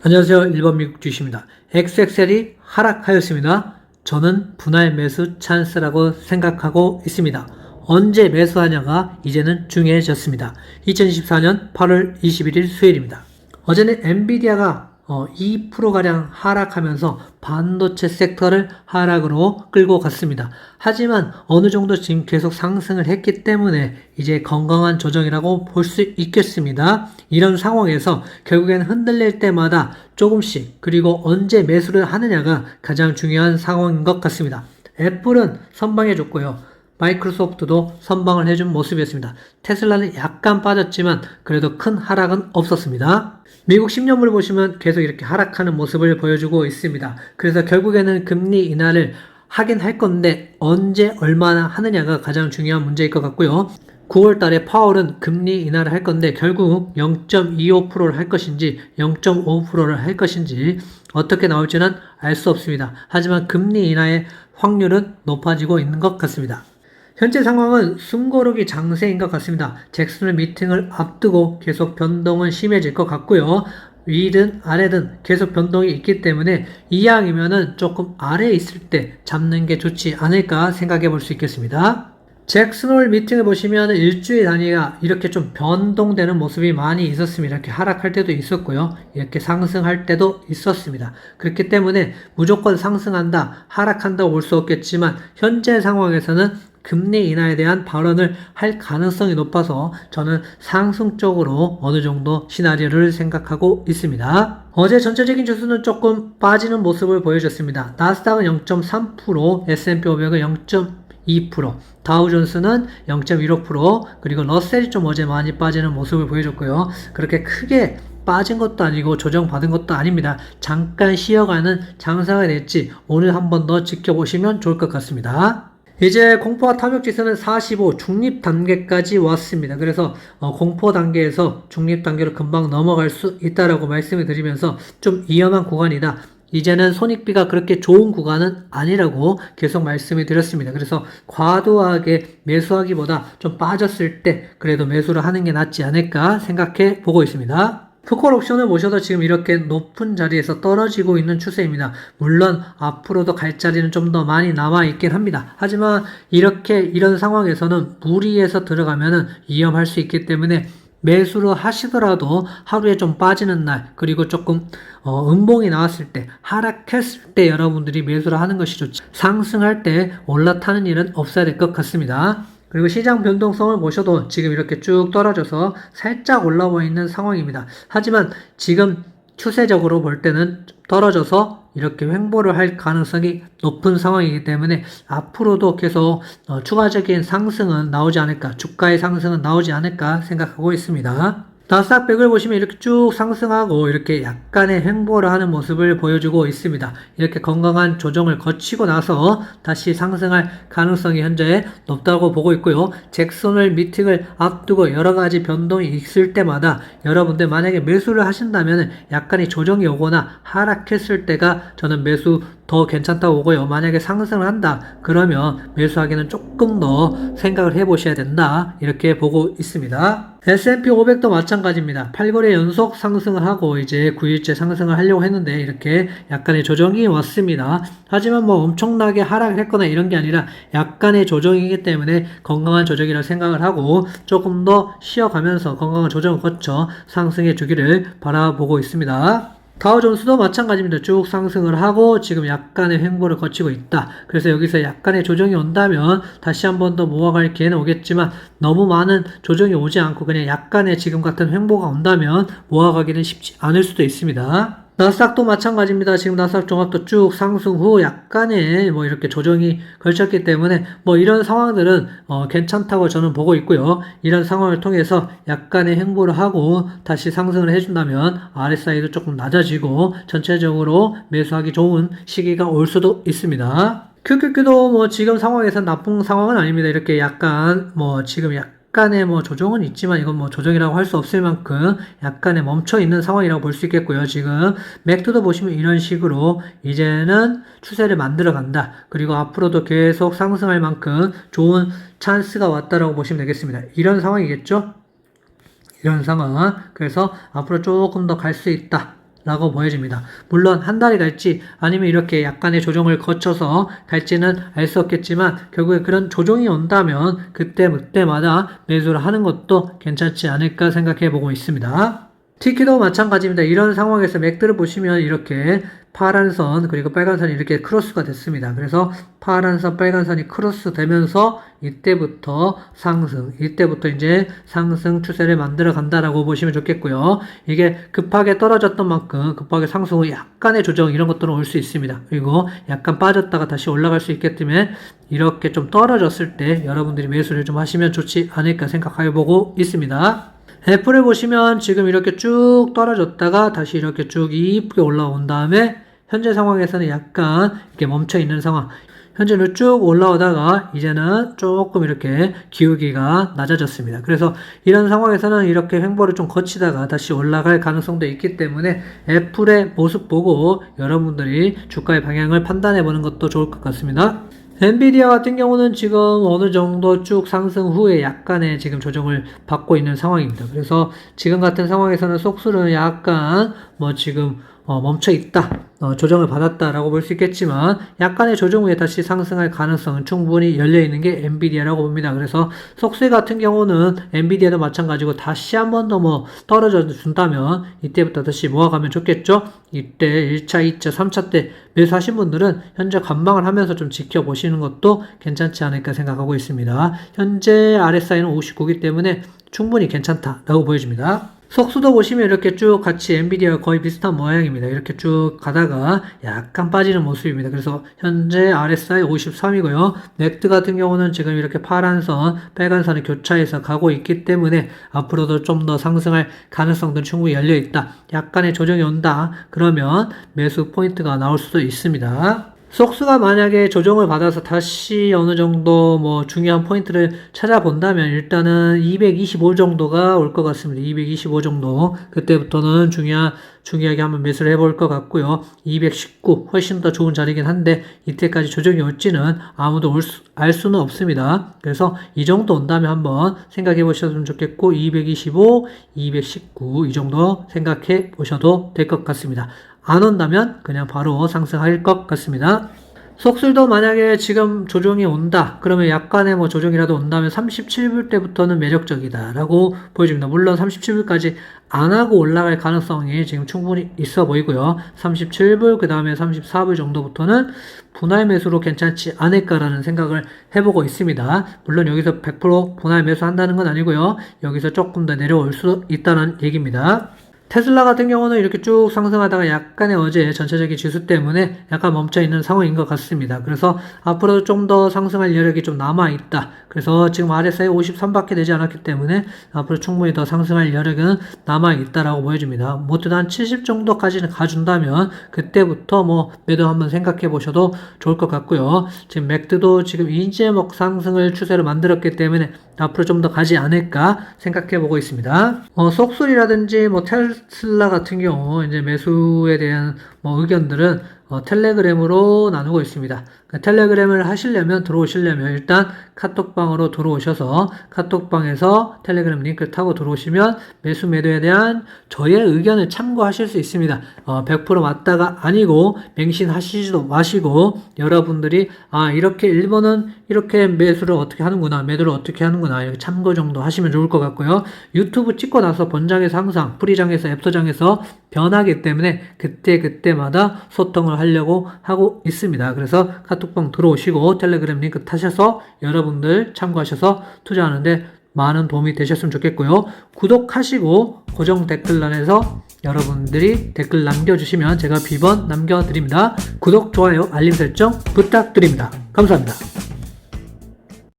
안녕하세요. 1번 미국 주식입니다. XXL이 하락하였습니다. 저는 분할 매수 찬스라고 생각하고 있습니다. 언제 매수하냐가 이제는 중요해졌습니다. 2024년 8월 21일 수요일입니다. 어제는 엔비디아가 2%가량 하락하면서 반도체 섹터를 하락으로 끌고 갔습니다. 하지만 어느 정도 지금 계속 상승을 했기 때문에 이제 건강한 조정이라고 볼 수 있겠습니다. 이런 상황에서 결국엔 흔들릴 때마다 조금씩 그리고 언제 매수를 하느냐가 가장 중요한 상황인 것 같습니다. 애플은 선방해줬고요. 마이크로소프트도 선방을 해준 모습이었습니다. 테슬라는 약간 빠졌지만 그래도 큰 하락은 없었습니다. 미국 10년물을 보시면 계속 이렇게 하락하는 모습을 보여주고 있습니다. 그래서 결국에는 금리 인하를 하긴 할 건데 언제 얼마나 하느냐가 가장 중요한 문제일 것 같고요. 9월 달에 파월은 금리 인하를 할 건데 결국 0.25%를 할 것인지 0.5%를 할 것인지 어떻게 나올지는 알 수 없습니다. 하지만 금리 인하의 확률은 높아지고 있는 것 같습니다. 현재 상황은 숨고르기 장세인 것 같습니다. 잭슨홀 미팅을 앞두고 계속 변동은 심해질 것 같고요. 위든 아래든 계속 변동이 있기 때문에 이왕이면은 조금 아래에 있을 때 잡는 게 좋지 않을까 생각해 볼 수 있겠습니다. 잭슨홀 미팅을 보시면 일주일 단위가 이렇게 좀 변동되는 모습이 많이 있었습니다. 이렇게 하락할 때도 있었고요. 이렇게 상승할 때도 있었습니다. 그렇기 때문에 무조건 상승한다, 하락한다고 볼 수 없겠지만 현재 상황에서는 금리 인하에 대한 발언을 할 가능성이 높아서 저는 상승 쪽으로 어느 정도 시나리오를 생각하고 있습니다. 어제 전체적인 지수는 조금 빠지는 모습을 보여줬습니다. 나스닥은 0.3%, S&P 500은 0.2%, 다우존스는 0.15%, 그리고 러셀이 좀 어제 많이 빠지는 모습을 보여줬고요. 그렇게 크게 빠진 것도 아니고 조정받은 것도 아닙니다. 잠깐 쉬어가는 장사가 됐지 오늘 한 번 더 지켜보시면 좋을 것 같습니다. 이제 공포와 탐욕 지수는 45 중립 단계까지 왔습니다. 그래서 공포 단계에서 중립 단계로 금방 넘어갈 수 있다라고 말씀을 드리면서 좀 위험한 구간이다. 이제는 손익비가 그렇게 좋은 구간은 아니라고 계속 말씀을 드렸습니다. 그래서 과도하게 매수하기보다 좀 빠졌을 때 그래도 매수를 하는 게 낫지 않을까 생각해 보고 있습니다. 풋콜 옵션을 보셔도 지금 이렇게 높은 자리에서 떨어지고 있는 추세입니다. 물론 앞으로도 갈 자리는 좀 더 많이 남아 있긴 합니다. 하지만 이런 상황에서는 무리해서 들어가면은 위험할 수 있기 때문에 매수를 하시더라도 하루에 좀 빠지는 날 그리고 조금 음봉이 나왔을 때 하락했을 때 여러분들이 매수를 하는 것이 좋지 상승할 때 올라타는 일은 없어야 될 것 같습니다. 그리고 시장 변동성을 보셔도 지금 이렇게 쭉 떨어져서 살짝 올라와 있는 상황입니다. 하지만 지금 추세적으로 볼 때는 떨어져서 이렇게 횡보를 할 가능성이 높은 상황이기 때문에 앞으로도 계속 추가적인 상승은 나오지 않을까, 주가의 상승은 나오지 않을까 생각하고 있습니다. 나스닥 100을 보시면 이렇게 쭉 상승하고 이렇게 약간의 횡보를 하는 모습을 보여주고 있습니다. 이렇게 건강한 조정을 거치고 나서 다시 상승할 가능성이 현재 높다고 보고 있고요. 잭슨홀 미팅을 앞두고 여러가지 변동이 있을 때마다 여러분들 만약에 매수를 하신다면 약간의 조정이 오거나 하락했을 때가 저는 매수 더 괜찮다고 보고요. 만약에 상승을 한다 그러면 매수하기는 조금 더 생각을 해보셔야 된다 이렇게 보고 있습니다. S&P 500도 마찬가지입니다. 8거래 연속 상승을 하고 이제 9일째 상승을 하려고 했는데 이렇게 약간의 조정이 왔습니다. 하지만 뭐 엄청나게 하락을 했거나 이런 게 아니라 약간의 조정이기 때문에 건강한 조정이라고 생각을 하고 조금 더 쉬어가면서 건강한 조정을 거쳐 상승해 주기를 바라보고 있습니다. 다우존스도 마찬가지입니다. 쭉 상승을 하고 지금 약간의 횡보를 거치고 있다. 그래서 여기서 약간의 조정이 온다면 다시 한 번 더 모아갈 기회는 오겠지만 너무 많은 조정이 오지 않고 그냥 약간의 지금 같은 횡보가 온다면 모아가기는 쉽지 않을 수도 있습니다. 나스닥도 마찬가지입니다. 지금 나스닥 종합도 쭉 상승 후 약간의 뭐 이렇게 조정이 걸쳤기 때문에 뭐 이런 상황들은 괜찮다고 저는 보고 있고요. 이런 상황을 통해서 약간의 횡보를 하고 다시 상승을 해준다면 RSI도 조금 낮아지고 전체적으로 매수하기 좋은 시기가 올 수도 있습니다. QQQ도 뭐 지금 상황에서 나쁜 상황은 아닙니다. 이렇게 약간 뭐 지금 약간의 뭐 조정은 있지만 이건 뭐 조정이라고 할 수 없을 만큼 약간의 멈춰 있는 상황이라고 볼 수 있겠고요. 지금 맥도도 보시면 이런 식으로 이제는 추세를 만들어 간다. 그리고 앞으로도 계속 상승할 만큼 좋은 찬스가 왔다라고 보시면 되겠습니다. 이런 상황이겠죠? 이런 상황. 그래서 앞으로 조금 더 갈 수 있다. 라고 보여집니다. 물론 한 달이 갈지 아니면 이렇게 약간의 조정을 거쳐서 갈지는 알 수 없겠지만 결국에 그런 조정이 온다면 그때마다 매수를 하는 것도 괜찮지 않을까 생각해 보고 있습니다. 티키도 마찬가지입니다. 이런 상황에서 맥들을 보시면 이렇게 파란 선 그리고 빨간 선이 이렇게 크로스가 됐습니다. 그래서 파란 선 빨간 선이 크로스 되면서 이때부터 이제 상승 추세를 만들어 간다라고 보시면 좋겠고요. 이게 급하게 떨어졌던 만큼 급하게 상승 후 약간의 조정 이런 것들은 올 수 있습니다. 그리고 약간 빠졌다가 다시 올라갈 수 있기 때문에 이렇게 좀 떨어졌을 때 여러분들이 매수를 좀 하시면 좋지 않을까 생각해 보고 있습니다. 애플을 보시면 지금 이렇게 쭉 떨어졌다가 다시 이렇게 쭉 이쁘게 올라온 다음에 현재 상황에서는 약간 이렇게 멈춰 있는 상황. 현재는 쭉 올라오다가 이제는 조금 이렇게 기울기가 낮아졌습니다. 그래서 이런 상황에서는 이렇게 횡보를 좀 거치다가 다시 올라갈 가능성도 있기 때문에 애플의 모습 보고 여러분들이 주가의 방향을 판단해 보는 것도 좋을 것 같습니다. 엔비디아 같은 경우는 지금 어느 정도 쭉 상승 후에 약간의 지금 조정을 받고 있는 상황입니다. 그래서 지금 같은 상황에서는 속수는 약간 지금 멈춰 있다, 조정을 받았다라고 볼 수 있겠지만 약간의 조정 후에 다시 상승할 가능성은 충분히 열려 있는 게 엔비디아라고 봅니다. 그래서 속세 같은 경우는 엔비디아도 마찬가지고 다시 한 번 더 떨어져 준다면 이때부터 다시 모아가면 좋겠죠. 이때 1차, 2차, 3차 때 매수하신 분들은 현재 관망을 하면서 좀 지켜보시는 것도 괜찮지 않을까 생각하고 있습니다. 현재 RSI는 59이기 때문에 충분히 괜찮다라고 보여집니다. 속수도 보시면 이렇게 쭉 같이 엔비디아가 거의 비슷한 모양입니다. 이렇게 쭉 가다가 약간 빠지는 모습입니다. 그래서 현재 RSI 53이고요. 맥드 같은 경우는 지금 이렇게 파란 선, 빨간 선을 교차해서 가고 있기 때문에 앞으로도 좀 더 상승할 가능성도 충분히 열려 있다. 약간의 조정이 온다. 그러면 매수 포인트가 나올 수도 있습니다. 속수가 만약에 조정을 받아서 다시 어느 정도 중요한 포인트를 찾아본다면 일단은 225 정도가 올 것 같습니다. 225 정도. 그때부터는 중요하게 한번 매수를 해볼 것 같고요. 219 훨씬 더 좋은 자리긴 한데 이때까지 조정이 올지는 아무도 알 수는 없습니다. 그래서 이 정도 온다면 한번 생각해 보셨으면 좋겠고 225, 219 이 정도 생각해 보셔도 될 것 같습니다. 안 온다면 그냥 바로 상승할 것 같습니다. 속술도 만약에 지금 조정이 온다 그러면 약간의 조정이라도 온다면 37불 때부터는 매력적이다 라고 보여집니다. 물론 37불까지 안 하고 올라갈 가능성이 지금 충분히 있어 보이고요. 37불 그 다음에 34불 정도부터는 분할 매수로 괜찮지 않을까라는 생각을 해보고 있습니다. 물론 여기서 100% 분할 매수 한다는 건 아니고요. 여기서 조금 더 내려올 수 있다는 얘기입니다. 테슬라 같은 경우는 이렇게 쭉 상승하다가 약간의 어제 전체적인 지수 때문에 약간 멈춰있는 상황인 것 같습니다. 그래서 앞으로도 좀 더 상승할 여력이 좀 남아있다. 그래서 지금 RSI 53밖에 되지 않았기 때문에 앞으로 충분히 더 상승할 여력은 남아있다라고 보여집니다. 못해도 한 70 정도까지는 가준다면 그때부터 매도 한번 생각해 보셔도 좋을 것 같고요. 지금 맥드도 지금 이제 상승을 추세로 만들었기 때문에 앞으로 좀 더 가지 않을까 생각해 보고 있습니다. 속술이라든지 테슬라 같은 경우 이제 매수에 대한 의견들은 텔레그램으로 나누고 있습니다. 텔레그램을 들어오시려면 일단 카톡방으로 들어오셔서 카톡방에서 텔레그램 링크를 타고 들어오시면 매수 매도에 대한 저의 의견을 참고하실 수 있습니다. 100% 맞다가 아니고 맹신하시지도 마시고 여러분들이 이렇게 1번은 이렇게 매수를 어떻게 하는구나 매도를 어떻게 하는구나 이렇게 참고 정도 하시면 좋을 것 같고요. 유튜브 찍고 나서 본장에서 항상 프리장에서 앱소장에서 변하기 때문에 그때마다 소통을 하려고 하고 있습니다. 그래서 카톡방 들어오시고 텔레그램 링크 타셔서 여러분들 참고하셔서 투자하는데 많은 도움이 되셨으면 좋겠고요. 구독하시고 고정 댓글란에서 여러분들이 댓글 남겨주시면 제가 비번 남겨드립니다. 구독, 좋아요, 알림 설정 부탁드립니다. 감사합니다.